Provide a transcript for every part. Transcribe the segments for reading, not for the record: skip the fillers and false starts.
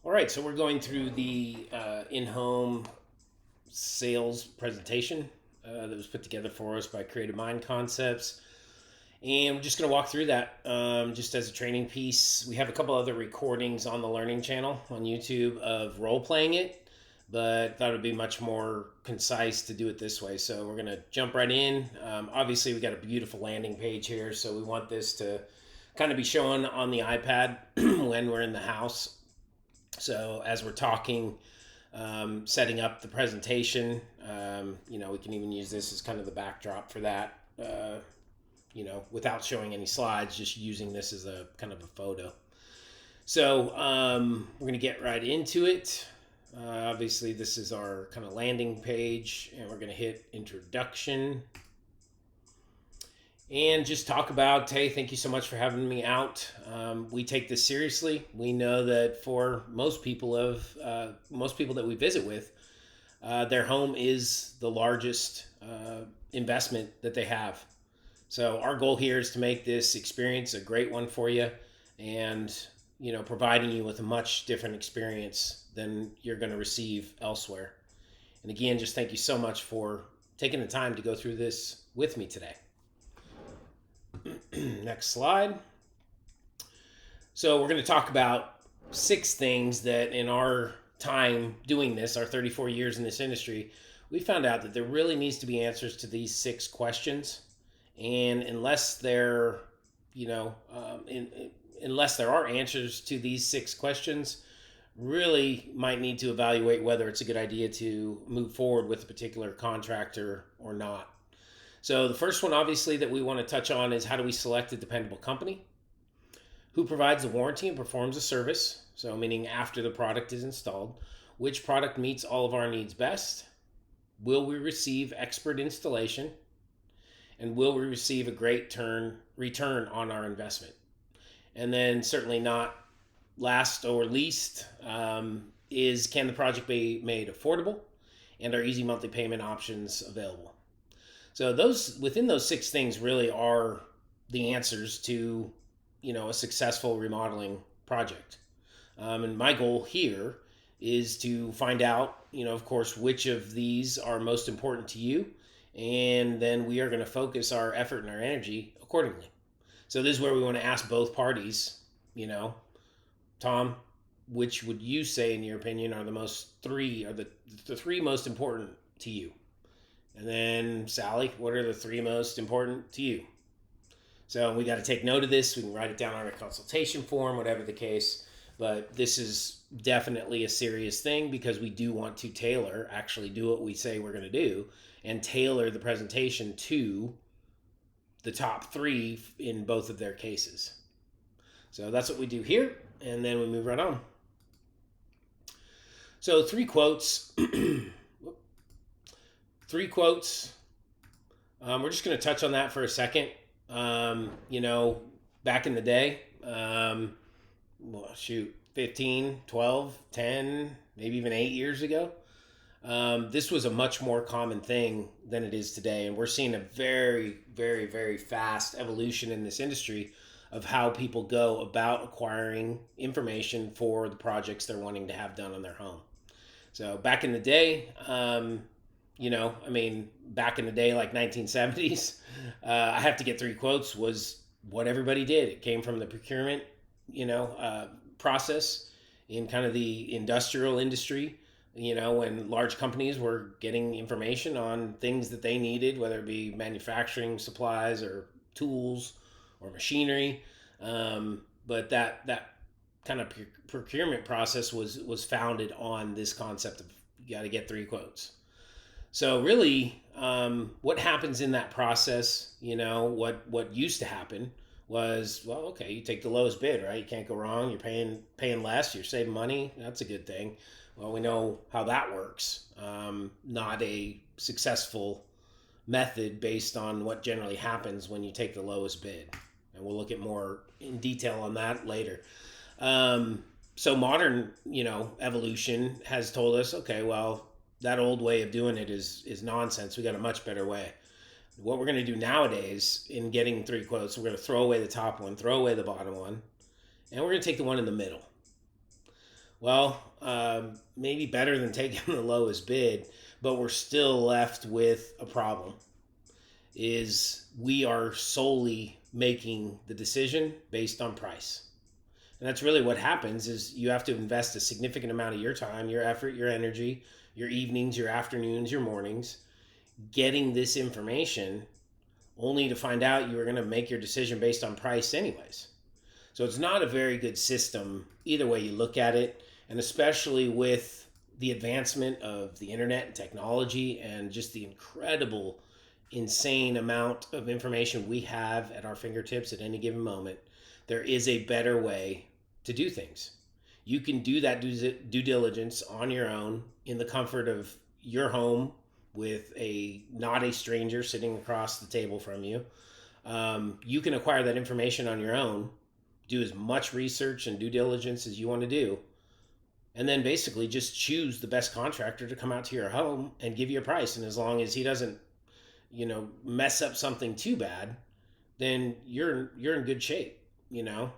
All right, so we're going through the in-home sales presentation that was put together for us by Creative Mind Concepts. And we're just going to walk through that just as a training piece. We have a couple other recordings on the Learning channel on YouTube of role-playing it, but thought it would be much more concise to do it this way. So we're going to jump right in. Obviously, we got a beautiful landing page here, so we want this to kind of be shown on the iPad when we're in the house. So as we're talking, setting up the presentation, we can even use this as kind of the backdrop for that, without showing any slides, just using this as a kind of a photo. So we're going to get right into it. Obviously, this is our kind of landing page, and we're going to hit introduction. And just talk about, hey, thank you so much for having me out. We take this seriously. We know that for most people that we visit with, their home is the largest investment that they have. So our goal here is to make this experience a great one for you, and providing you with a much different experience than you're going to receive elsewhere. And again, just thank you so much for taking the time to go through this with me today. Next slide. So we're going to talk about 6 things that in our time doing this, our 34 years in this industry, we found out that there really needs to be answers to these 6 questions. And unless there are answers to these 6 questions, really might need to evaluate whether it's a good idea to move forward with a particular contractor or not. So the first one, obviously, that we want to touch on is how do we select a dependable company? Who provides the warranty and performs the service? So meaning after the product is installed. Which product meets all of our needs best? Will we receive expert installation? And will we receive a great return on our investment? And then certainly not last or least is can the project be made affordable? And are easy monthly payment options available? So within those 6 things really are the answers to, a successful remodeling project. And my goal here is to find out, of course, which of these are most important to you. And then we are going to focus our effort and our energy accordingly. So this is where we want to ask both parties, Tom, which would you say, in your opinion, are the 3 most important to you? And then, Sally, what are the 3 most important to you? So we got to take note of this. We can write it down on a consultation form, whatever the case. But this is definitely a serious thing because we do want to actually do what we say we're going to do, and tailor the presentation to the top 3 in both of their cases. So that's what we do here, and then we move right on. So 3 quotes. 3 quotes. We're just going to touch on that for a second. Back in the day, 15, 12, 10, maybe even 8 years ago, this was a much more common thing than it is today. And we're seeing a very, very, very fast evolution in this industry of how people go about acquiring information for the projects they're wanting to have done on their home. So back in the day, back in the day, like 1970s, I have to get 3 quotes was what everybody did. It came from the procurement, process in kind of the industrial industry, when large companies were getting information on things that they needed, whether it be manufacturing supplies or tools or machinery. But that kind of procurement process was founded on this concept of you got to get 3 quotes. So really, what happens in that process, what used to happen was, well, okay, you take the lowest bid, right? You can't go wrong. You're paying less. You're saving money. That's a good thing. Well, we know how that works. Not a successful method based on what generally happens when you take the lowest bid. And we'll look at more in detail on that later. So modern, evolution has told us, okay, well, that old way of doing it is nonsense. We got a much better way. What we're going to do nowadays in getting 3 quotes, we're going to throw away the top one, throw away the bottom one, and we're going to take the one in the middle. Well, maybe better than taking the lowest bid, but we're still left with a problem. Is we are solely making the decision based on price. And that's really what happens is you have to invest a significant amount of your time, your effort, your energy, your evenings, your afternoons, your mornings getting this information only to find out you were going to make your decision based on price anyways. So it's not a very good system either way you look at it, and especially with the advancement of the internet and technology and just the incredible insane amount of information we have at our fingertips at any given moment, there is a better way to do things. You can do that due diligence on your own in the comfort of your home with a not a stranger sitting across the table from you. You can acquire that information on your own, do as much research and due diligence as you want to do, and then basically just choose the best contractor to come out to your home and give you a price. And as long as he doesn't, mess up something too bad, then you're in good shape. You know,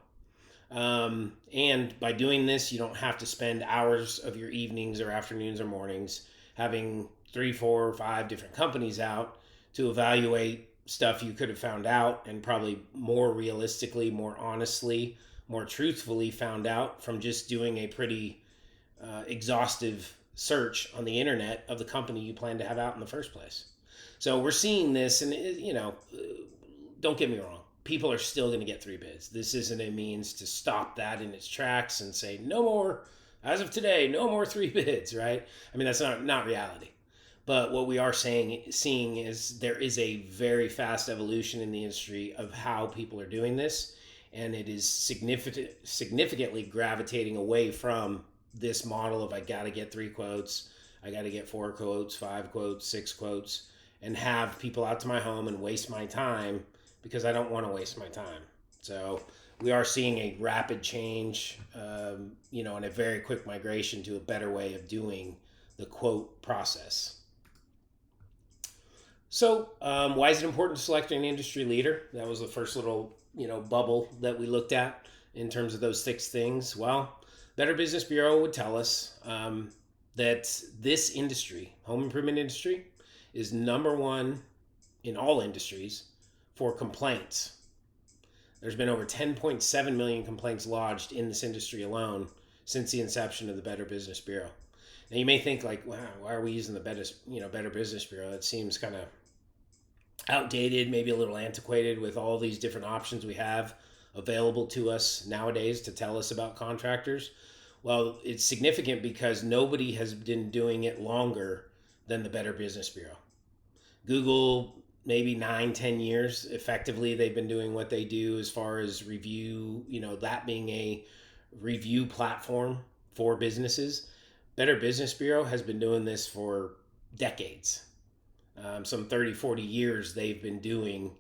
and by doing this, you don't have to spend hours of your evenings or afternoons or mornings having three, four, or five different companies out to evaluate stuff you could have found out and probably more realistically, more honestly, more truthfully found out from just doing a pretty exhaustive search on the internet of the company you plan to have out in the first place. So we're seeing this, and don't get me wrong, people are still going to get three bids. This isn't a means to stop that in its tracks and say no more. As of today, no more three bids, right? I mean, that's not reality. But what we are seeing is there is a very fast evolution in the industry of how people are doing this, and it is significantly gravitating away from this model of I got to get three quotes, I got to get four quotes, five quotes, six quotes, and have people out to my home and waste my time because I don't want to waste my time. So we are seeing a rapid change, and a very quick migration to a better way of doing the quote process. So, why is it important to select an industry leader? That was the first little, bubble that we looked at in terms of those six things. Well, Better Business Bureau would tell us that this industry, home improvement industry, is number one in all industries for complaints. There's been over 10.7 million complaints lodged in this industry alone since the inception of the Better Business Bureau. Now you may think like, wow, why are we using the Better Business Bureau? It seems kind of outdated, maybe a little antiquated with all these different options we have available to us nowadays to tell us about contractors. Well, it's significant because nobody has been doing it longer than the Better Business Bureau. Google, maybe 9-10 years effectively they've been doing what they do as far as review, that being a review platform for businesses. Better Business Bureau has been doing this for decades. Some 30-40 years they've been doing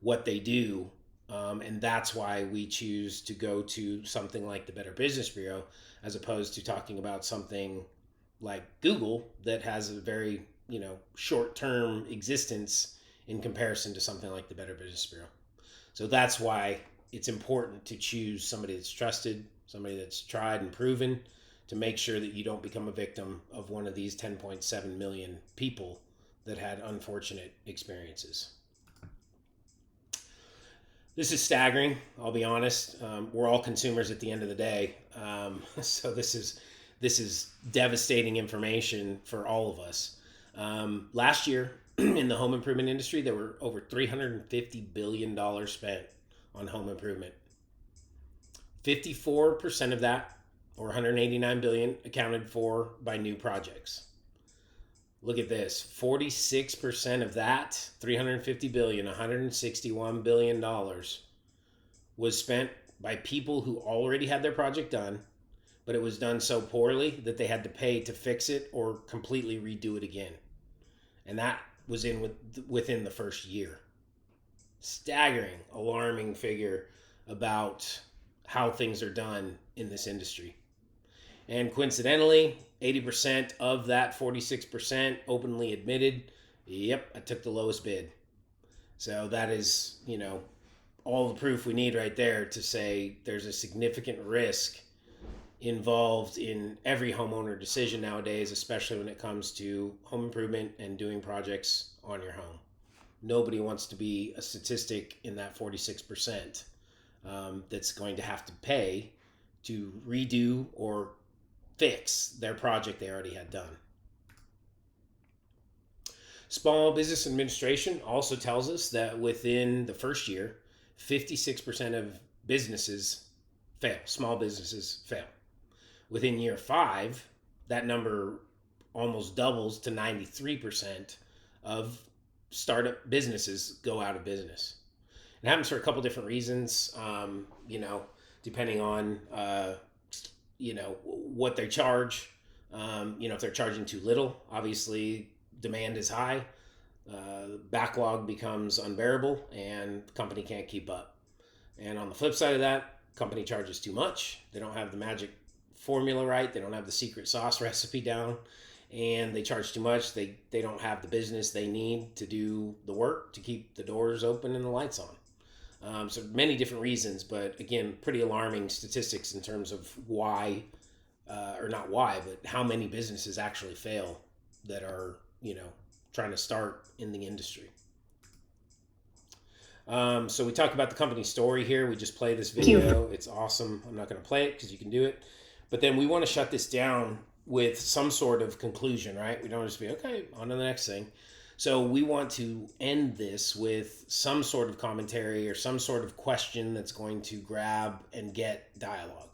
what they do, and that's why we choose to go to something like the Better Business Bureau as opposed to talking about something like Google that has a very short-term existence in comparison to something like the Better Business Bureau. So that's why it's important to choose somebody that's trusted, somebody that's tried and proven, to make sure that you don't become a victim of one of these 10.7 million people that had unfortunate experiences. This is staggering. I'll be honest. We're all consumers at the end of the day, so this is devastating information for all of us. Last year, in the home improvement industry, there were over $350 billion spent on home improvement. 54% of that, or 189 billion, accounted for by new projects. Look at this. 46% of that, 350 billion, 161 billion dollars, was spent by people who already had their project done, but it was done so poorly that they had to pay to fix it or completely redo it again. And that was within the first year. Staggering, alarming figure about how things are done in this industry. And coincidentally, 80% of that 46% openly admitted, yep, I took the lowest bid. So that is, all the proof we need right there to say there's a significant risk involved in every homeowner decision nowadays, especially when it comes to home improvement and doing projects on your home. Nobody wants to be a statistic in that 46% that's going to have to pay to redo or fix their project they already had done. Small Business Administration also tells us that within the first year, 56% of businesses fail, small businesses fail. Within year 5, that number almost doubles to 93% of startup businesses go out of business. It happens for a couple different reasons, depending on, what they charge. If they're charging too little, obviously demand is high, backlog becomes unbearable, and the company can't keep up. And on the flip side of that, company charges too much. They don't have the magic formula right. They don't have the secret sauce recipe down, and they charge too much. They don't have the business they need to do the work to keep the doors open and the lights on. So many different reasons, but again, pretty alarming statistics in terms of why, or not why, but how many businesses actually fail that are, trying to start in the industry. So we talk about the company story here. We just play this video. It's awesome. I'm not going to play it because you can do it. But then we want to shut this down with some sort of conclusion, right? We don't just be, okay, on to the next thing. So we want to end this with some sort of commentary or some sort of question that's going to grab and get dialogue.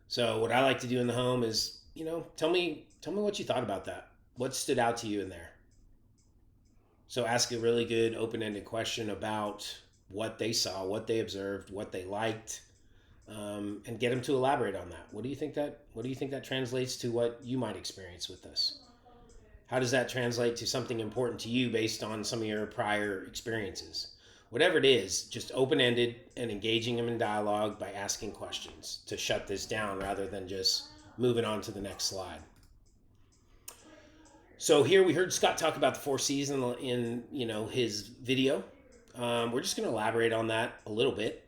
So what I like to do in the home is, tell me what you thought about that. What stood out to you in there? So ask a really good open-ended question about what they saw, what they observed, what they liked, and get them to elaborate on that. What do you think that translates to what you might experience with this? How does that translate to something important to you based on some of your prior experiences? Whatever it is, just open-ended and engaging them in dialogue by asking questions to shut this down rather than just moving on to the next slide. So here we heard Scott talk about the 4 C's in his video. We're just going to elaborate on that a little bit.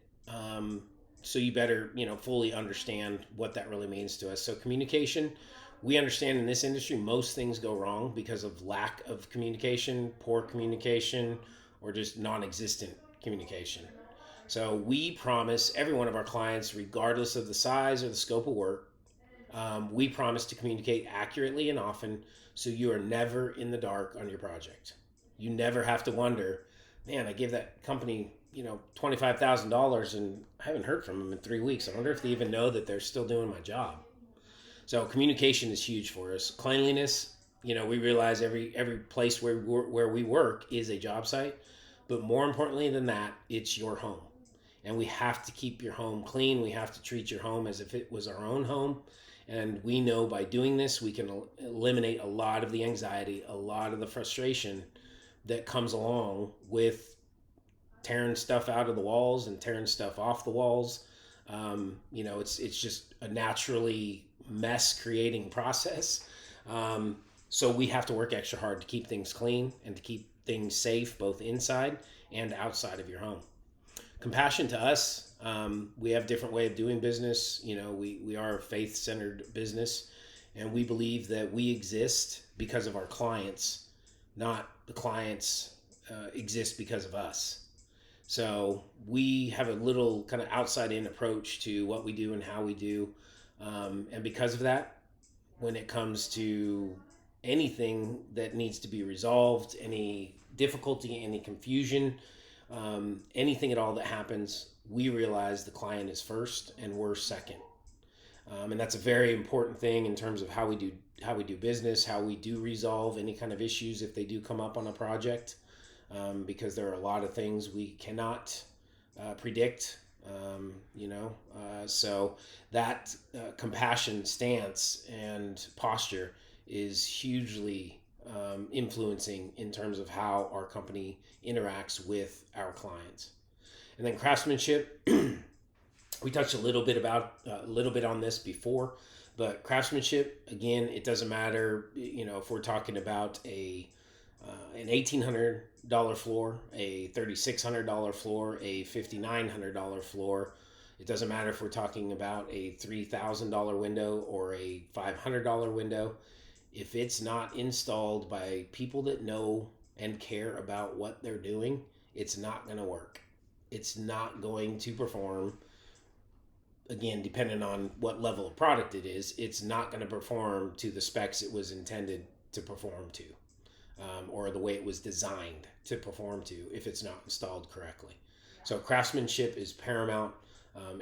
So you better fully understand what that really means to us. So communication, we understand in this industry most things go wrong because of lack of communication, poor communication, or just non-existent communication. So we promise every one of our clients, regardless of the size or the scope of work, we promise to communicate accurately and often so you are never in the dark on your project. You never have to wonder, man, I gave that company, $25,000 and I haven't heard from them in 3 weeks. I wonder if they even know that they're still doing my job. So communication is huge for us. Cleanliness, we realize every place where we work is a job site, but more importantly than that, it's your home. And we have to keep your home clean. We have to treat your home as if it was our own home. And we know by doing this, we can eliminate a lot of the anxiety, a lot of the frustration that comes along with tearing stuff out of the walls and tearing stuff off the walls. It's just a naturally mess creating process. So we have to work extra hard to keep things clean and to keep things safe, both inside and outside of your home. Compassion to us, we have a different way of doing business. We are a faith-centered business, and we believe that we exist because of our clients, not the clients exist because of us. So we have a little kind of outside-in approach to what we do and how we do. And because of that, when it comes to anything that needs to be resolved, any difficulty, any confusion, anything at all that happens, we realize the client is first and we're second. And that's a very important thing in terms of how we do business, how we do resolve any kind of issues if they do come up on a project, because there are a lot of things we cannot predict. So that compassion stance and posture is hugely influencing in terms of how our company interacts with our clients. And then craftsmanship, we touched a little bit on this before, but craftsmanship, again, it doesn't matter, if we're talking about an $1,800 floor, a $3,600 floor, a $5,900 floor, It doesn't matter if we're talking about a $3,000 window or a $500 window. If it's not installed by people that know and care about what they're doing, it's not going to work. It's not going to perform. Again, depending on what level of product it is, it's not going to perform to the specs it was intended to perform to, or the way it was designed to perform to if it's not installed correctly. So craftsmanship is paramount,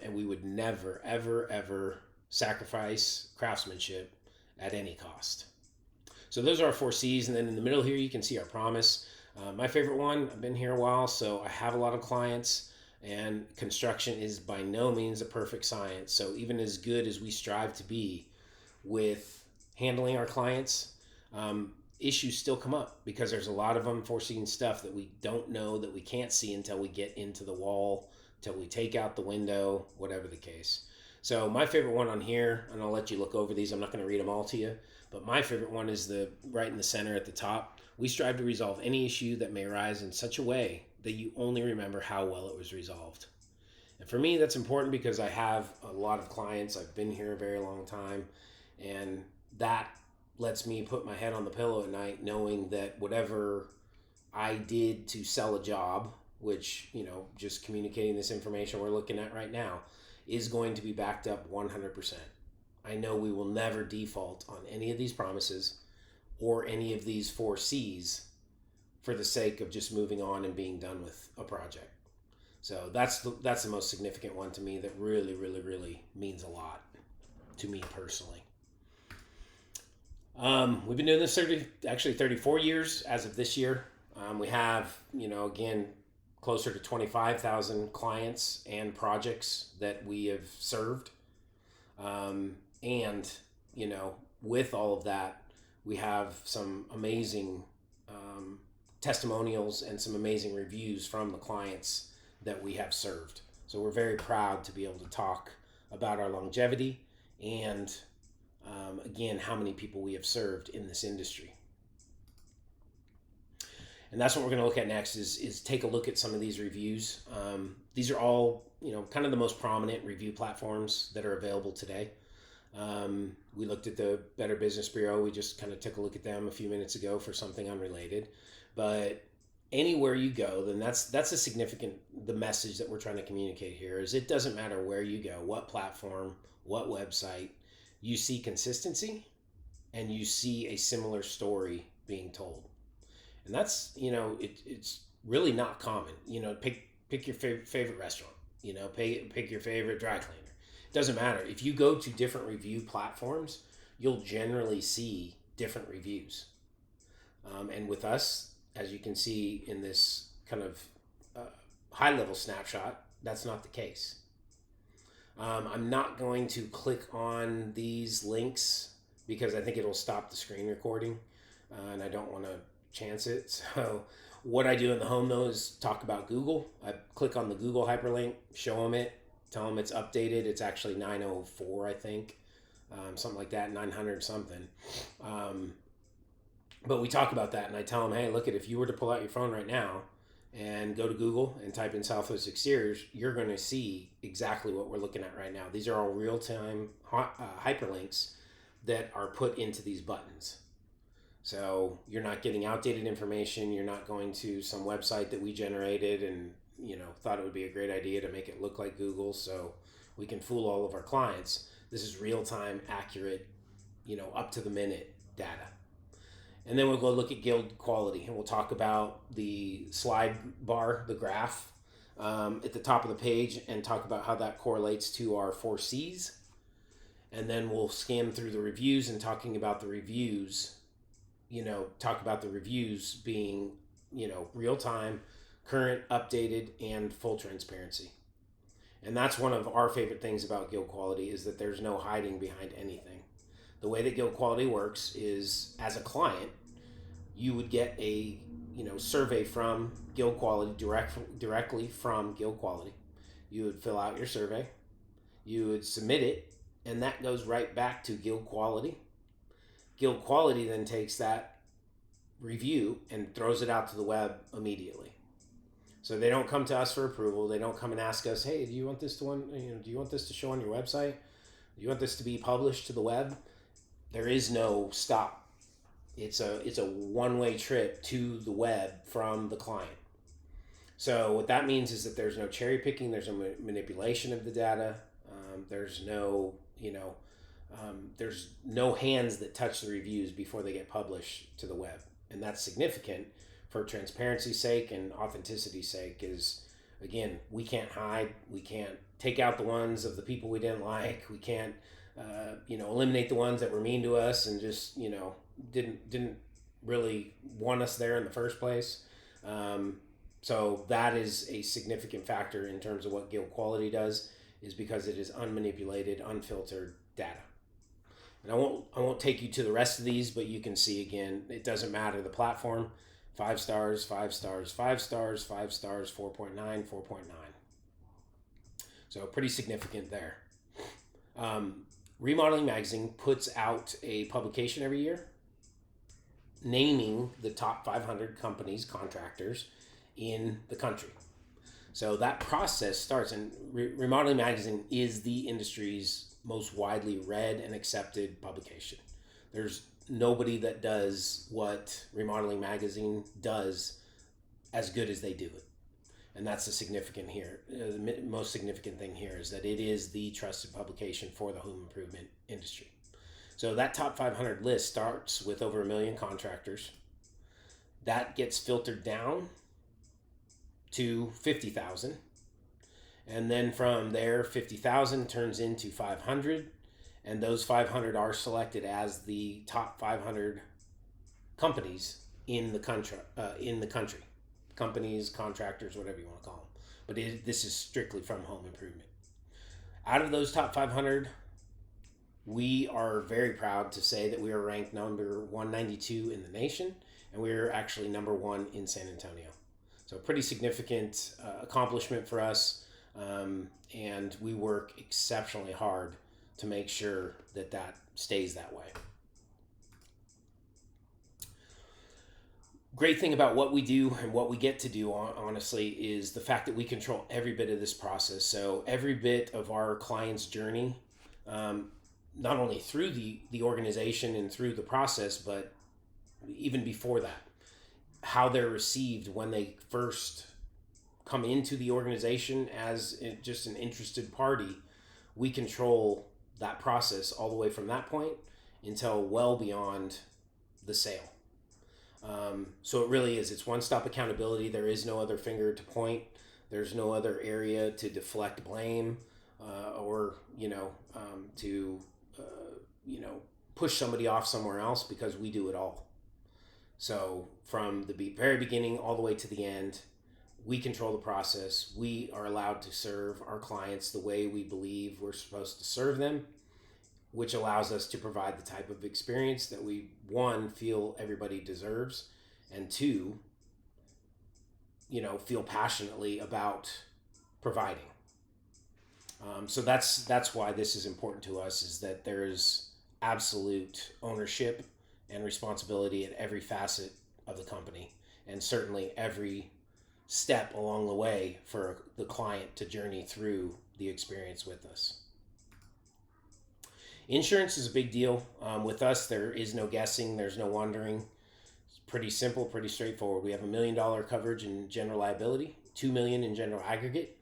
and we would never, ever, ever sacrifice craftsmanship at any cost. So those are our 4 C's, and then in the middle here you can see our promise. My favorite one, I've been here a while, so I have a lot of clients, and construction is by no means a perfect science. So even as good as we strive to be with handling our clients, issues still come up because there's a lot of unforeseen stuff that we don't know, that we can't see until we get into the wall, till we take out the window, whatever the case. So my favorite one on here, and I'll let you look over these, I'm not going to read them all to you, but my favorite one is the right in the center at the top. We strive to resolve any issue that may arise in such a way that you only remember how well it was resolved. And for me, that's important because I have a lot of clients. I've been here a very long time, and that lets me put my head on the pillow at night knowing that whatever I did to sell a job, which, just communicating this information we're looking at right now, is going to be backed up 100%. I know we will never default on any of these promises or any of these 4 C's for the sake of just moving on and being done with a project. So that's the most significant one to me that really, really, really means a lot to me personally. We've been doing this 34 years as of this year. We have, again, closer to 25,000 clients and projects that we have served. And, with all of that, we have some amazing testimonials and some amazing reviews from the clients that we have served. So we're very proud to be able to talk about our longevity and, again, how many people we have served in this industry. And that's what we're going to look at next is take a look at some of these reviews. These are all, kind of the most prominent review platforms that are available today. We looked at the Better Business Bureau. We just kind of took a look at them a few minutes ago for something unrelated. But anywhere you go, then that's the message that we're trying to communicate here is it doesn't matter where you go, what platform, what website, you see consistency and you see a similar story being told. And that's, it's really not common. Pick your favorite restaurant, pick your favorite dry cleaner. It doesn't matter. If you go to different review platforms, you'll generally see different reviews. And with us, as you can see in this kind of high-level snapshot, that's not the case. I'm not going to click on these links because I think it'll stop the screen recording, and I don't want to chance it. So what I do in the home, though, is talk about Google. I click on the Google hyperlink, show them it, tell them it's updated. It's actually 904, I think, something like that, 900 something. But we talk about that, and I tell them, hey, look, if you were to pull out your phone right now and go to Google and type in Southwest Exteriors, you're going to see exactly what we're looking at right now. These are all real-time hyperlinks that are put into these buttons. So you're not getting outdated information. You're not going to some website that we generated and, thought it would be a great idea to make it look like Google so we can fool all of our clients. This is real-time, accurate, up-to-the-minute data. And then we'll go look at guild quality, and we'll talk about the slide bar, the graph at the top of the page, and talk about how that correlates to our 4 C's. And then we'll scan through the reviews and talking about the reviews, talk about the reviews being, real time, current, updated, and full transparency. And that's one of our favorite things about guild quality is that there's no hiding behind anything. The way that guild quality works is, as a client, you would get a survey from guild quality directly from guild quality. You would fill out your survey, you would submit it, and that goes right back to guild quality. Guild quality then takes that review and throws it out to the web immediately. So they don't come to us for approval. They don't come and ask us, "Hey, do you want this to do you want this to show on your website? Do you want this to be published to the web?" There is no stop. It's a one-way trip to the web from the client. So what that means is that there's no cherry picking, there's no manipulation of the data, there's no there's no hands that touch the reviews before they get published to the web, and that's significant for transparency's sake and authenticity's sake. Is again, we can't hide, we can't take out the ones of the people we didn't like, we can't eliminate the ones that were mean to us and just didn't really want us there in the first place. So that is a significant factor in terms of what Guild Quality does, is because it is unmanipulated, unfiltered data. And I won't take you to the rest of these, but you can see again, it doesn't matter the platform. 5 stars, 5 stars, 5 stars, 5 stars, 4.9, 4.9. So pretty significant there. Remodeling Magazine puts out a publication every year naming the top 500 companies, contractors in the country. So that process starts, and Remodeling Magazine is the industry's most widely read and accepted publication. There's nobody that does what Remodeling Magazine does as good as they do it. And that's the significant here. The most significant thing here is that it is the trusted publication for the home improvement industry. So that top 500 list starts with over 1 million contractors. That gets filtered down to 50,000. And then from there, 50,000 turns into 500. And those 500 are selected as the top 500 companies in the country. Companies, contractors, whatever you want to call them. But this is strictly from home improvement. Out of those top 500, we are very proud to say that we are ranked number 192 in the nation, and we are actually number 1 in San Antonio. So pretty significant accomplishment for us, and we work exceptionally hard to make sure that that stays that way. Great thing about what we do and what we get to do, honestly, is the fact that we control every bit of this process. So every bit of our client's journey, not only through the organization and through the process, but even before that, how they're received when they first come into the organization as just an interested party, we control that process all the way from that point until well beyond the sale. So it really is, it's one-stop accountability. There is no other finger to point. There's no other area to deflect blame or to push somebody off somewhere else, because we do it all. So from the very beginning all the way to the end, we control the process. We are allowed to serve our clients the way we believe we're supposed to serve them, which allows us to provide the type of experience that we, one, feel everybody deserves, and two, feel passionately about providing. So that's why this is important to us, is that there is absolute ownership and responsibility at every facet of the company, and certainly every step along the way for the client to journey through the experience with us. Insurance is a big deal. With us, there is no guessing. There's no wondering. It's pretty simple, pretty straightforward. We have $1 million coverage in general liability, $2 million in general aggregate,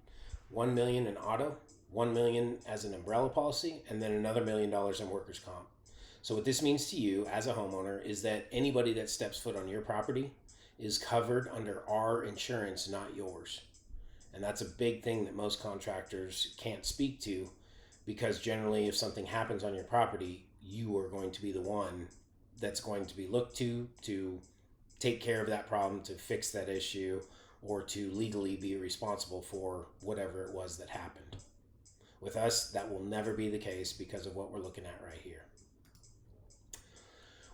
$1 million in auto, $1 million as an umbrella policy, and then another $1 million in workers' comp. So what this means to you as a homeowner is that anybody that steps foot on your property is covered under our insurance, not yours. And that's a big thing that most contractors can't speak to, because generally if something happens on your property, you are going to be the one that's going to be looked to take care of that problem, to fix that issue, or to legally be responsible for whatever it was that happened. With us, that will never be the case because of what we're looking at right here.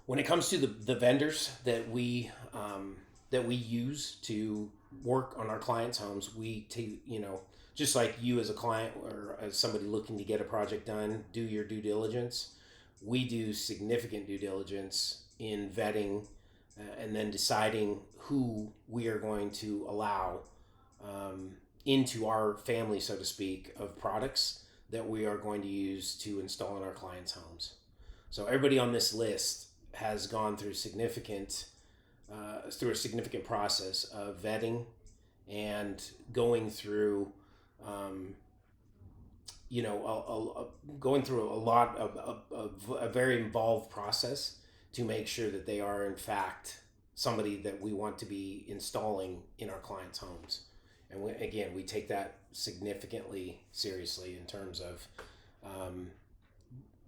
When it comes to the vendors that we use to work on our clients' homes, we take, just like you as a client or as somebody looking to get a project done, do your due diligence. We do significant due diligence in vetting and then deciding who we are going to allow into our family, so to speak, of products that we are going to use to install in our clients' homes. So everybody on this list has gone through a significant process of vetting and going through, um, going through a lot of a very involved process to make sure that they are in fact somebody that we want to be installing in our clients' homes. And again, we take that significantly seriously in terms of um,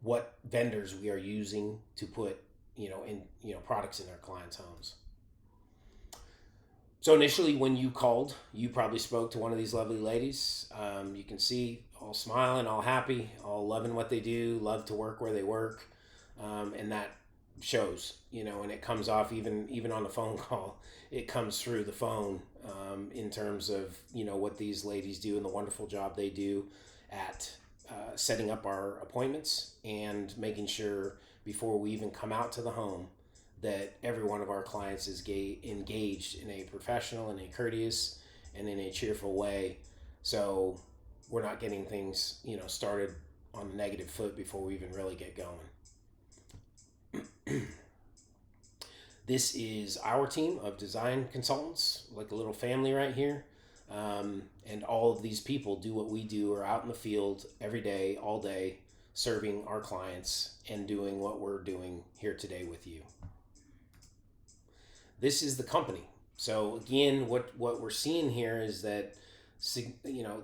what vendors we are using to put products in our clients' homes. So initially, when you called, you probably spoke to one of these lovely ladies. You can see all smiling, all happy, all loving what they do, love to work where they work, and that shows. And it comes off even on a phone call. It comes through the phone in terms of what these ladies do and the wonderful job they do at setting up our appointments and making sure before we even come out to the home that every one of our clients is engaged in a professional and a courteous and in a cheerful way. So we're not getting things, started on a negative foot before we even really get going. This is our team of design consultants, like a little family right here. And all of these people do what we do, are out in the field every day, all day, serving our clients and doing what we're doing here today with you. This is the company. So again, what we're seeing here is that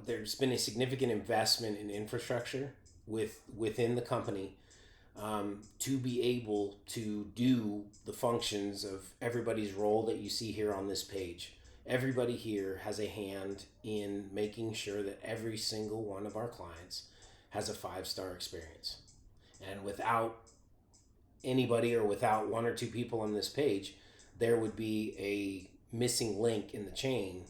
there's been a significant investment in infrastructure within the company to be able to do the functions of everybody's role that you see here on this page. Everybody here has a hand in making sure that every single one of our clients has a 5-star experience. And without anybody or without one or two people on this page, there would be a missing link in the chain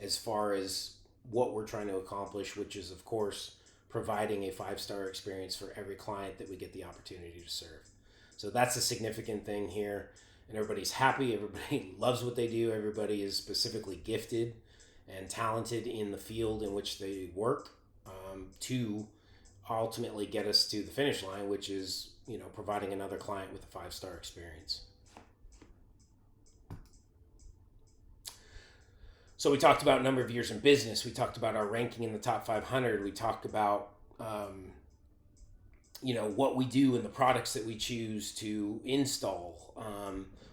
as far as what we're trying to accomplish, which is, of course, providing a 5-star experience for every client that we get the opportunity to serve. So that's a significant thing here. And everybody's happy. Everybody loves what they do. Everybody is specifically gifted and talented in the field in which they work to ultimately get us to the finish line, which is, providing another client with a 5-star experience. So we talked about number of years in business. We talked about our ranking in the top 500. We talked about, what we do and the products that we choose to install.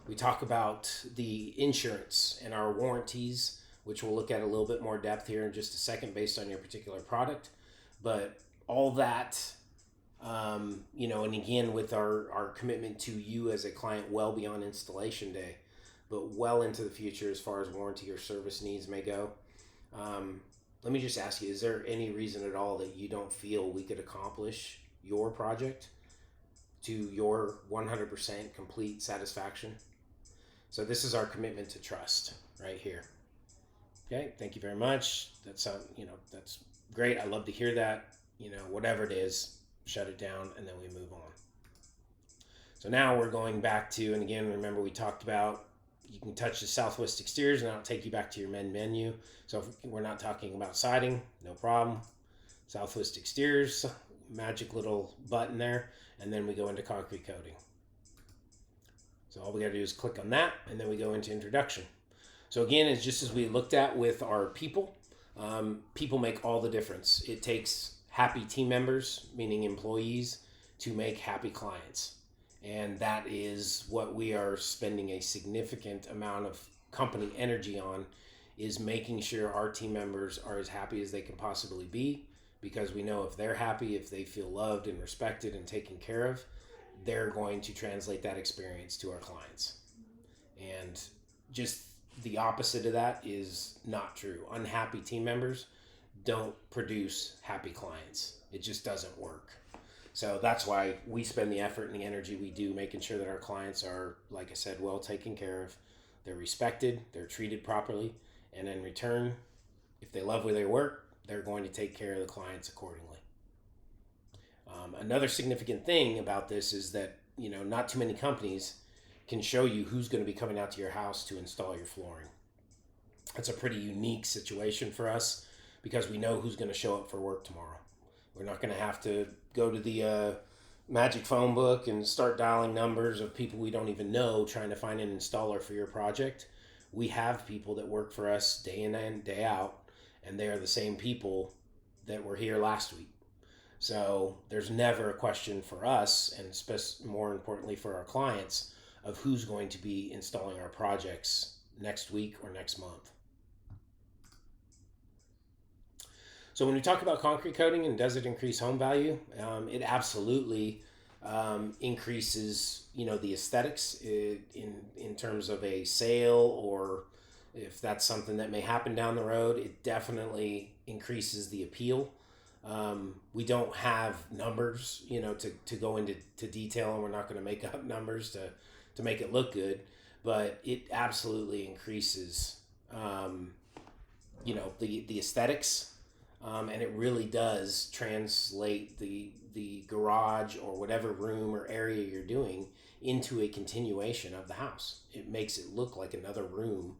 We talk about the insurance and our warranties, which we'll look at a little bit more depth here in just a second based on your particular product. But all that, and again, with our commitment to you as a client well beyond installation day, but well into the future as far as warranty or service needs may go. Let me just ask you, is there any reason at all that you don't feel we could accomplish your project to your 100% complete satisfaction? So this is our commitment to trust right here. Okay, thank you very much. That's great. I love to hear that. Whatever it is, shut it down and then we move on. So now we're going back to, and again, remember we talked about you can touch the Southwest exteriors and that'll take you back to your menu. So if we're not talking about siding, no problem. Southwest exteriors, magic little button there, and then we go into concrete coating. So all we got to do is click on that, and then we go into introduction. So again, it's just as we looked at with our people. People make all the difference. It takes happy team members, meaning employees, to make happy clients. And that is what we are spending a significant amount of company energy on, is making sure our team members are as happy as they can possibly be, because we know if they're happy, if they feel loved and respected and taken care of, they're going to translate that experience to our clients. And just the opposite of that is not true. Unhappy team members don't produce happy clients. It just doesn't work. So that's why we spend the effort and the energy we do making sure that our clients are, like I said, well taken care of. They're respected, they're treated properly, and in return, if they love where they work, they're going to take care of the clients accordingly. Another significant thing about this is that, not too many companies can show you who's going to be coming out to your house to install your flooring. That's a pretty unique situation for us because we know who's going to show up for work tomorrow. We're not going to have to go to the magic phone book and start dialing numbers of people we don't even know trying to find an installer for your project. We have people that work for us day in and day out, and they are the same people that were here last week. So there's never a question for us, and more importantly for our clients, of who's going to be installing our projects next week or next month. So when we talk about concrete coating and does it increase home value, it absolutely increases, the aesthetics in terms of a sale, or if that's something that may happen down the road. It definitely increases the appeal. We don't have numbers, to go into detail, and we're not going to make up numbers to make it look good, but it absolutely increases, the aesthetics. And it really does translate the garage or whatever room or area you're doing into a continuation of the house. It makes it look like another room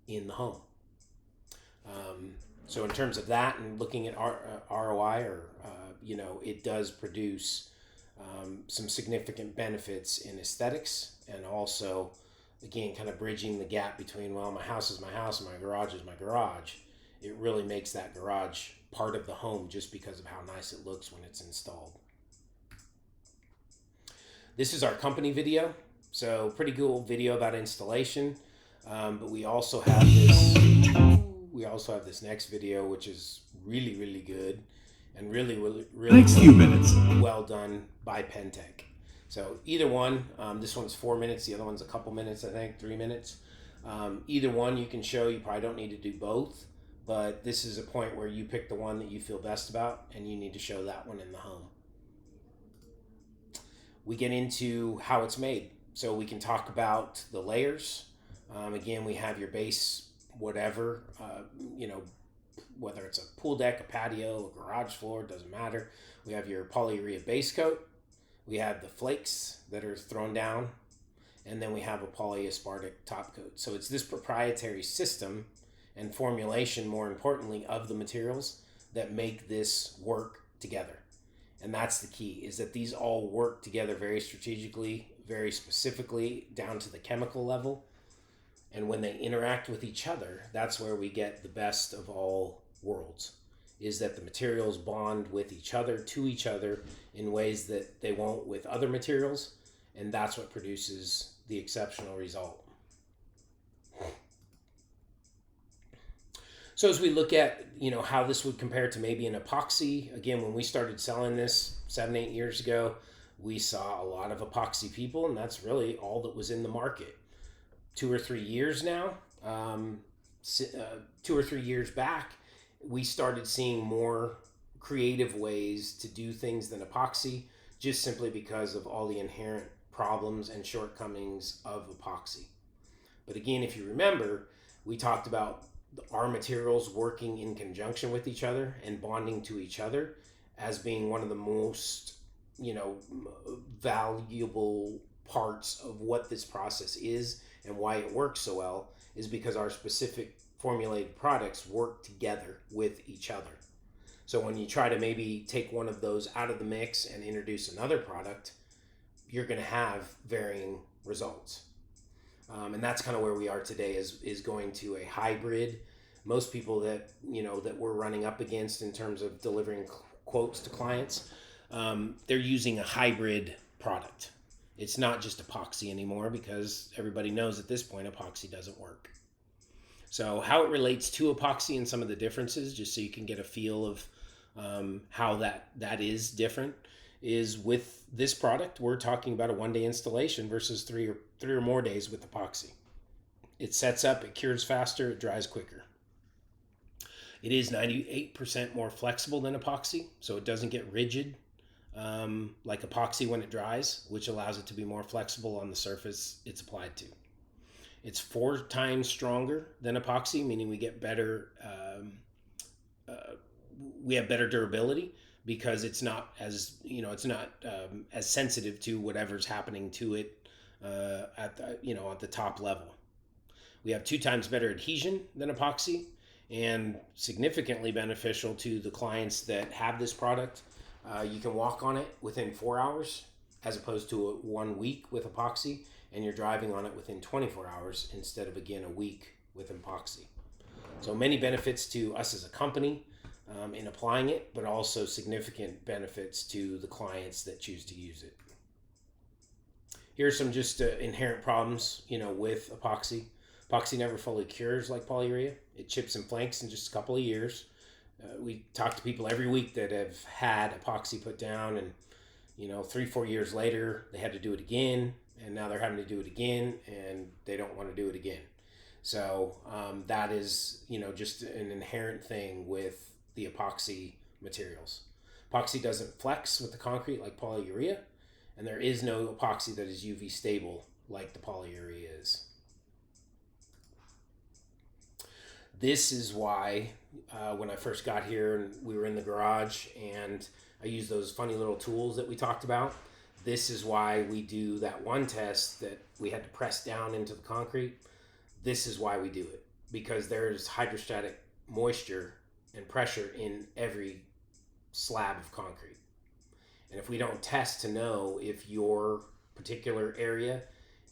in the home. So in terms of that and looking at ROI, it does produce some significant benefits in aesthetics, and also, again, kind of bridging the gap between, well, my house is my house and my garage is my garage. It really makes that garage part of the home just because of how nice it looks when it's installed. This is our company video, so pretty cool video about installation. But we also have this next video, which is really, really good and really, really, really next few minutes well done by Pentec. So either one, this one's 4 minutes, the other one's a couple minutes, I think 3 minutes. Either one you can show. You probably don't need to do both, but this is a point where you pick the one that you feel best about, and you need to show that one in the home. We get into how it's made. So we can talk about the layers. Again, we have your base, whatever, whether it's a pool deck, a patio, a garage floor, it doesn't matter. We have your polyurea base coat. We have the flakes that are thrown down, and then we have a polyaspartic top coat. So it's this proprietary system and formulation, more importantly, of the materials that make this work together. And that's the key, is that these all work together very strategically, very specifically, down to the chemical level. And when they interact with each other, that's where we get the best of all worlds, is that the materials bond with each other, to each other, in ways that they won't with other materials. And that's what produces the exceptional result. So as we look at, how this would compare to maybe an epoxy, again, when we started selling this 7-8 years ago, we saw a lot of epoxy people, and that's really all that was in the market. 2 or 3 years now, 2 or 3 years back, we started seeing more creative ways to do things than epoxy, just simply because of all the inherent problems and shortcomings of epoxy. But again, if you remember, we talked about our materials working in conjunction with each other and bonding to each other as being one of the most, valuable parts of what this process is, and why it works so well is because our specific formulated products work together with each other. So when you try to maybe take one of those out of the mix and introduce another product, you're going to have varying results. And that's kind of where we are today, is going to a hybrid. Most people that we're running up against in terms of delivering quotes to clients, they're using a hybrid product. It's not just epoxy anymore, because everybody knows at this point epoxy doesn't work. So how it relates to epoxy and some of the differences, just so you can get a feel of how that is different, is with this product, we're talking about a 1-day installation versus three or more days with epoxy. It sets up, it cures faster, it dries quicker. It is 98% more flexible than epoxy, so it doesn't get rigid like epoxy when it dries, which allows it to be more flexible on the surface it's applied to. It's 4 times stronger than epoxy, meaning we get better. We have better durability, because it's not as as sensitive to whatever's happening to it at the top level. We have 2 times better adhesion than epoxy, and significantly beneficial to the clients that have this product. You can walk on it within 4 hours as opposed to 1 week with epoxy, and you're driving on it within 24 hours instead of, again, a week with epoxy. So many benefits to us as a company in applying it, but also significant benefits to the clients that choose to use it. Here's some just inherent problems, with epoxy. Epoxy never fully cures like polyurea. It chips and flakes in just a couple of years. We talk to people every week that have had epoxy put down, and 3-4 years later they had to do it again, and now they're having to do it again, and they don't want to do it again. So that is just an inherent thing with the epoxy materials. Epoxy doesn't flex with the concrete like polyurea, and there is no epoxy that is UV stable like the polyurea is. This is why when I first got here and we were in the garage and I used those funny little tools that we talked about, this is why we do that one test that we had to press down into the concrete. This is why we do it, because there's hydrostatic moisture and pressure in every slab of concrete. And if we don't test to know if your particular area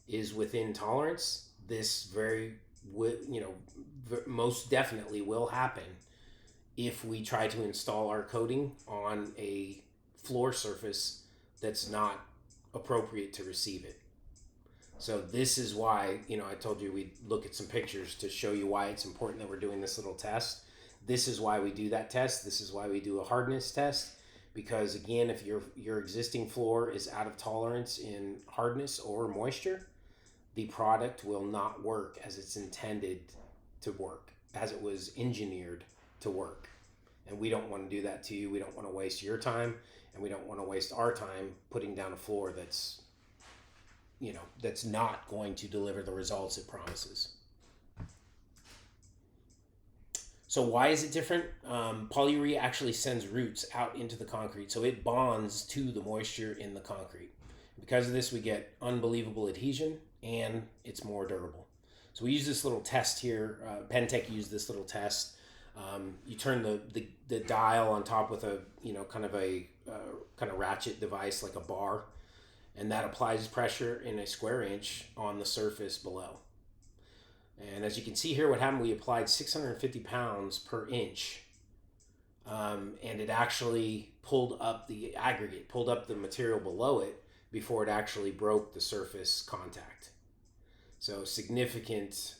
is within tolerance, this most definitely will happen if we try to install our coating on a floor surface that's not appropriate to receive it. So this is why, I told you we'd look at some pictures to show you why it's important that we're doing this little test. This is why we do that test. This is why we do a hardness test. Because again, if your existing floor is out of tolerance in hardness or moisture, the product will not work as it's intended to work, as it was engineered to work. And we don't want to do that to you. We don't want to waste your time, and we don't want to waste our time putting down a floor that's not going to deliver the results it promises. So why is it different? Polyurea actually sends roots out into the concrete, so it bonds to the moisture in the concrete. Because of this, we get unbelievable adhesion, and it's more durable. So we use this little test here. Pentec used this little test. You turn the dial on top with a kind of ratchet device like a bar, and that applies pressure in a square inch on the surface below. And as you can see here, what happened, we applied 650 pounds per inch, and it actually pulled up the aggregate, pulled up the material below it before it actually broke the surface contact. So significant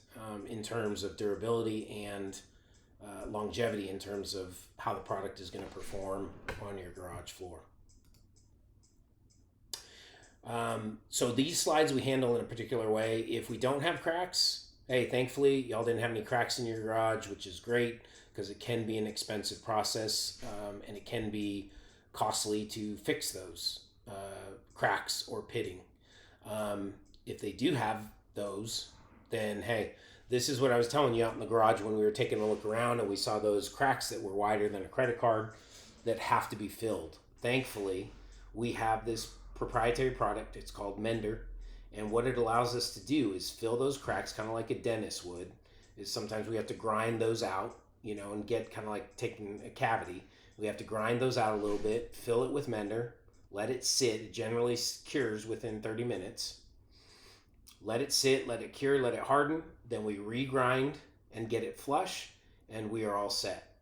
in terms of durability and longevity in terms of how the product is going to perform on your garage floor. So these slides we handle in a particular way. If we don't have cracks, hey, thankfully, y'all didn't have any cracks in your garage, which is great because it can be an expensive process and it can be costly to fix those cracks or pitting. If they do have those, then hey, this is what I was telling you out in the garage when we were taking a look around and we saw those cracks that were wider than a credit card that have to be filled. Thankfully, we have this proprietary product. It's called Mender. And what it allows us to do is fill those cracks kind of like a dentist would. Is sometimes we have to grind those out, and get kind of like taking a cavity. We have to grind those out a little bit, fill it with Mender, let it sit. It generally cures within 30 minutes. Let it sit, let it cure, let it harden. Then we regrind and get it flush, and we are all set.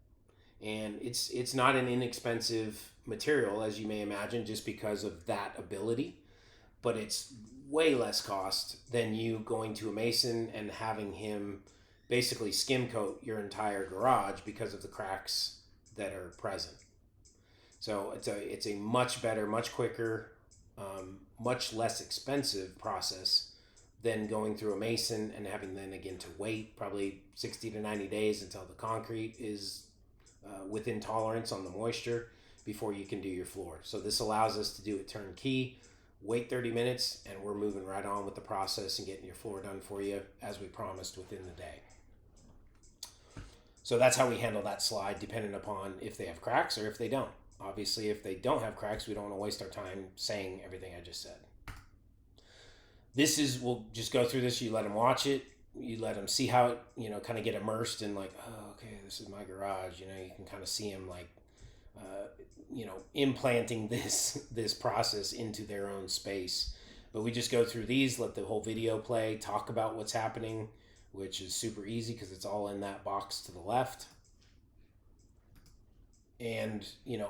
And it's not an inexpensive material, as you may imagine, just because of that ability. But it's way less cost than you going to a mason and having him basically skim coat your entire garage because of the cracks that are present. So it's a much better, much quicker, much less expensive process than going through a mason and having then again to wait probably 60 to 90 days until the concrete is within tolerance on the moisture before you can do your floor. So this allows us to do it turnkey. Wait 30 minutes, and we're moving right on with the process and getting your floor done for you as we promised within the day. So that's how we handle that slide, depending upon if they have cracks or if they don't. Obviously, if they don't have cracks, we don't want to waste our time saying everything I just said. We'll just go through this. You let them watch it. you let them see how it, kind of get immersed in like, oh, okay, this is my garage. You can kind of see them like, implanting this process into their own space. But we just go through these, let the whole video play, talk about what's happening, which is super easy because it's all in that box to the left. And,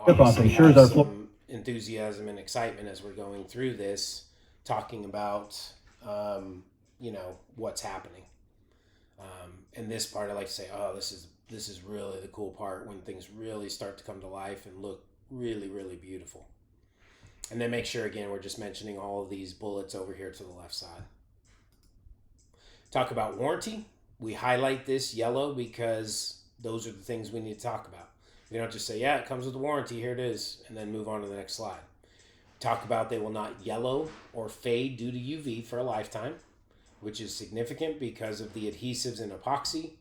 obviously have some enthusiasm and excitement as we're going through this, talking about, what's happening. And this part, I like to say, oh, this is really the cool part when things really start to come to life and look really, really beautiful. And then make sure, again, we're just mentioning all of these bullets over here to the left side. Talk about warranty. We highlight this yellow because those are the things we need to talk about. We don't just say, yeah, it comes with a warranty, here it is, and then move on to the next slide. Talk about they will not yellow or fade due to UV for a lifetime, which is significant because of the adhesives and epoxy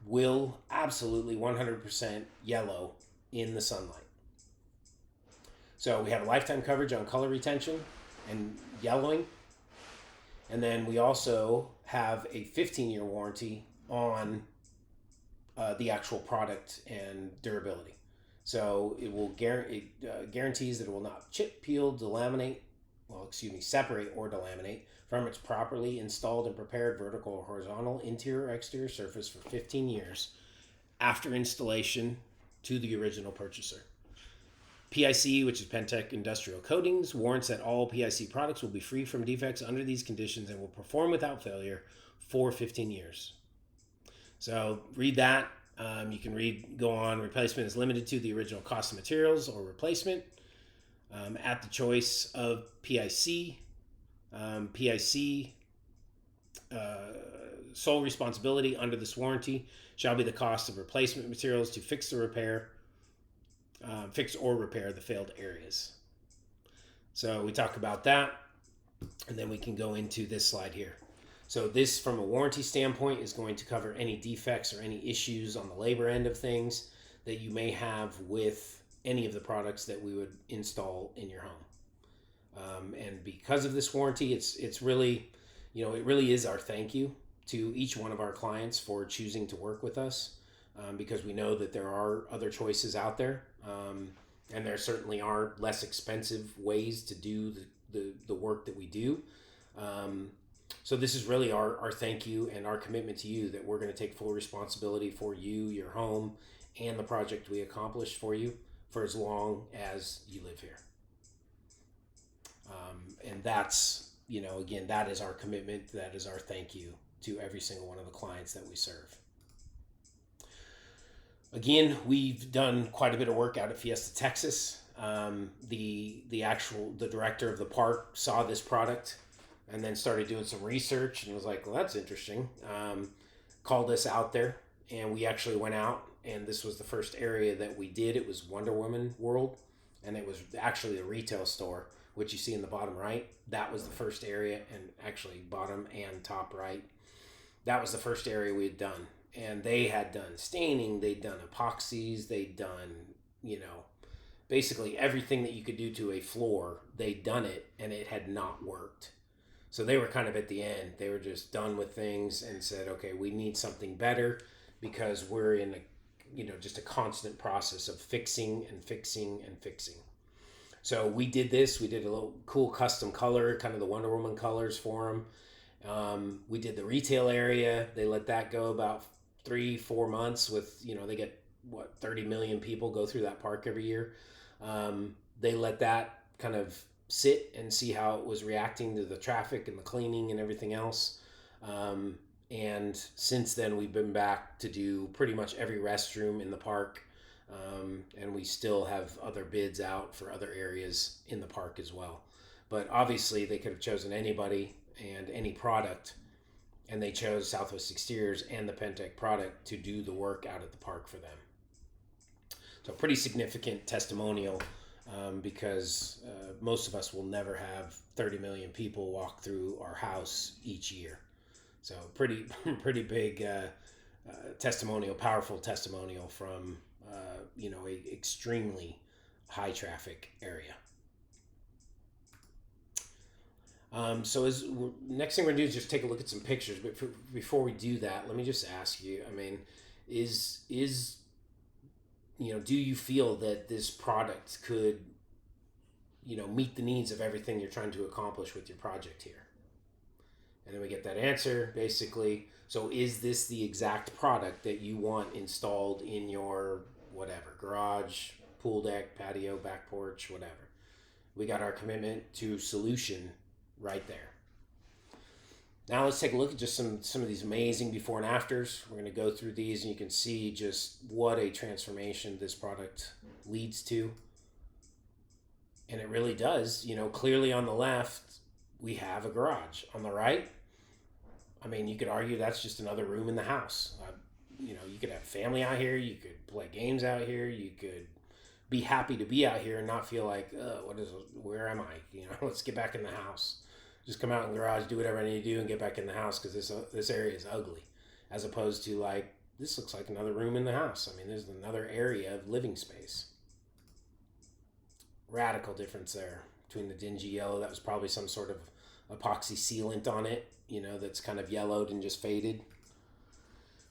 will absolutely 100% yellow in the sunlight. So we have a lifetime coverage on color retention and yellowing. And then we also have a 15-year warranty on the actual product and durability. So it will guarantees that it will not chip, peel, separate or delaminate from its properly installed and prepared vertical or horizontal interior or exterior surface for 15 years after installation to the original purchaser. PIC, which is Pentec Industrial Coatings, warrants that all PIC products will be free from defects under these conditions and will perform without failure for 15 years. So read that. You can go on, replacement is limited to the original cost of materials or replacement at the choice of PIC. PIC sole responsibility under this warranty shall be the cost of replacement materials to fix or repair the failed areas. So we talk about that, and then we can go into this slide here. So this, from a warranty standpoint, is going to cover any defects or any issues on the labor end of things that you may have with any of the products that we would install in your home. And because of this warranty, it's really, it really is our thank you to each one of our clients for choosing to work with us, because we know that there are other choices out there, and there certainly are less expensive ways to do the work that we do. So this is really our thank you and our commitment to you that we're going to take full responsibility for you, your home, and the project we accomplish for you for as long as you live here. And that's, again, that is our commitment. That is our thank you to every single one of the clients that we serve. Again, we've done quite a bit of work out at Fiesta, Texas. The director of the park saw this product and then started doing some research and was like, well, that's interesting. Called us out there, and we actually went out, and this was the first area that we did. It was Wonder Woman World, and it was actually a retail store, which you see in the bottom right. That was the first area, and actually bottom and top right. That was the first area we had done. And they had done staining, they'd done epoxies, they'd done, basically everything that you could do to a floor, they'd done it, and it had not worked. So they were kind of at the end. They were just done with things and said, okay, we need something better because we're in just a constant process of fixing and fixing and fixing. So we did this. We did a little cool custom color, kind of the Wonder Woman colors for them. We did the retail area. They let that go about 3-4 months with, they get 30 million people go through that park every year. They let that kind of sit and see how it was reacting to the traffic and the cleaning and everything else. And since then we've been back to do pretty much every restroom in the park. And we still have other bids out for other areas in the park as well. But obviously they could have chosen anybody and any product, and they chose Southwest Exteriors and the Pentec product to do the work out at the park for them. So pretty significant testimonial, because most of us will never have 30 million people walk through our house each year. So pretty big testimonial, powerful testimonial from a extremely high traffic area. So next thing we're gonna do is just take a look at some pictures. But before we do that, let me just ask you. I mean, is do you feel that this product could meet the needs of everything you're trying to accomplish with your project here? And then we get that answer basically. So is this the exact product that you want installed in your whatever garage, pool deck, patio, back porch, whatever? We got our commitment to solution right there. Now let's take a look at just some of these amazing before and afters. We're going to go through these and you can see just what a transformation this product leads to. And it really does. Clearly on the left, we have a garage. On the right, I mean, you could argue that's just another room in the house. You could have family out here. You could play games out here. You could be happy to be out here and not feel like, where am I? Let's get back in the house. Just come out in the garage, do whatever I need to do, and get back in the house because this area is ugly, as opposed to like this looks like another room in the house. I mean, there's another area of living space. Radical difference there between the dingy yellow. That was probably some sort of epoxy sealant on it, that's kind of yellowed and just faded.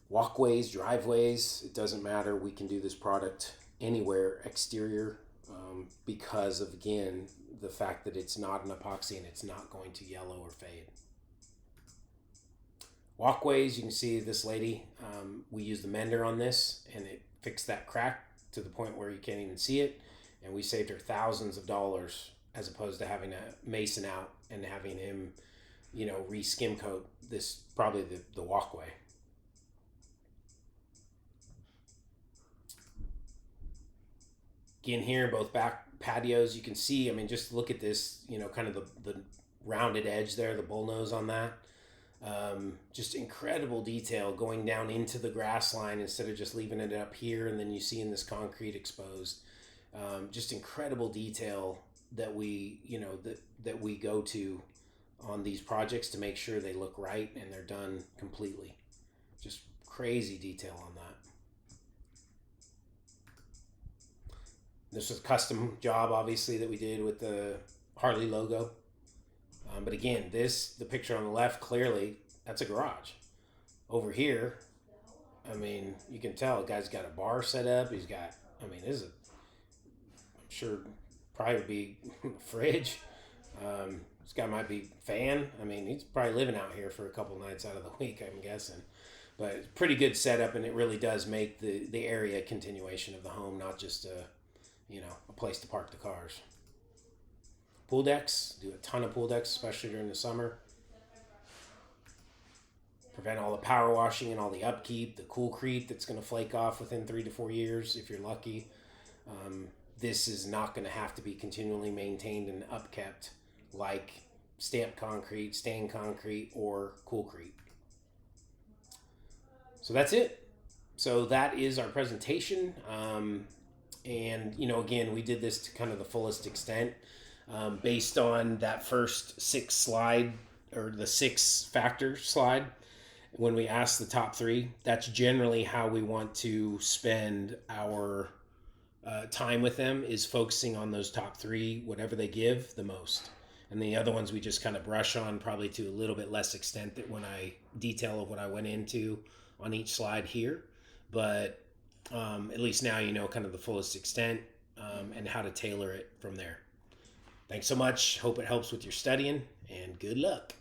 Walkways, driveways, it doesn't matter. We can do this product anywhere exterior because of, again, the fact that it's not an epoxy and it's not going to yellow or fade. Walkways, you can see this lady, we used the mender on this and it fixed that crack to the point where you can't even see it, and we saved her thousands of dollars as opposed to having a mason out and having him re-skim coat this, probably the walkway. Again, here, both back patios, you can see, I mean, just look at this, kind of the rounded edge there, the bullnose on that. Just incredible detail going down into the grass line instead of just leaving it up here and then you see in this concrete exposed. Just incredible detail that we that we go to on these projects to make sure they look right and they're done completely. Just crazy detail on that. This was a custom job, obviously, that we did with the Harley logo. But again, the picture on the left, clearly, that's a garage. Over here, I mean, you can tell the guy's got a bar set up. He's got, I mean, I'm sure, probably would be a fridge. This guy might be fan. I mean, he's probably living out here for a couple nights out of the week, I'm guessing. But it's pretty good setup, and it really does make the area a continuation of the home, not just a place to park the cars. Pool decks, do a ton of pool decks, especially during the summer. Prevent all the power washing and all the upkeep, the coolcrete that's going to flake off within 3 to 4 years if you're lucky. This is not going to have to be continually maintained and upkept like stamped concrete, stained concrete, or coolcrete. So that's it. So that is our presentation. And, again, we did this to kind of the fullest extent based on that first 6 slide or the 6 factor slide. When we ask the top 3, that's generally how we want to spend our time with them, is focusing on those top 3, whatever they give the most. And the other ones we just kind of brush on, probably to a little bit less extent that when I detail of what I went into on each slide here. But at least now kind of the fullest extent and how to tailor it from there. Thanks so much. Hope it helps with your studying, and good luck.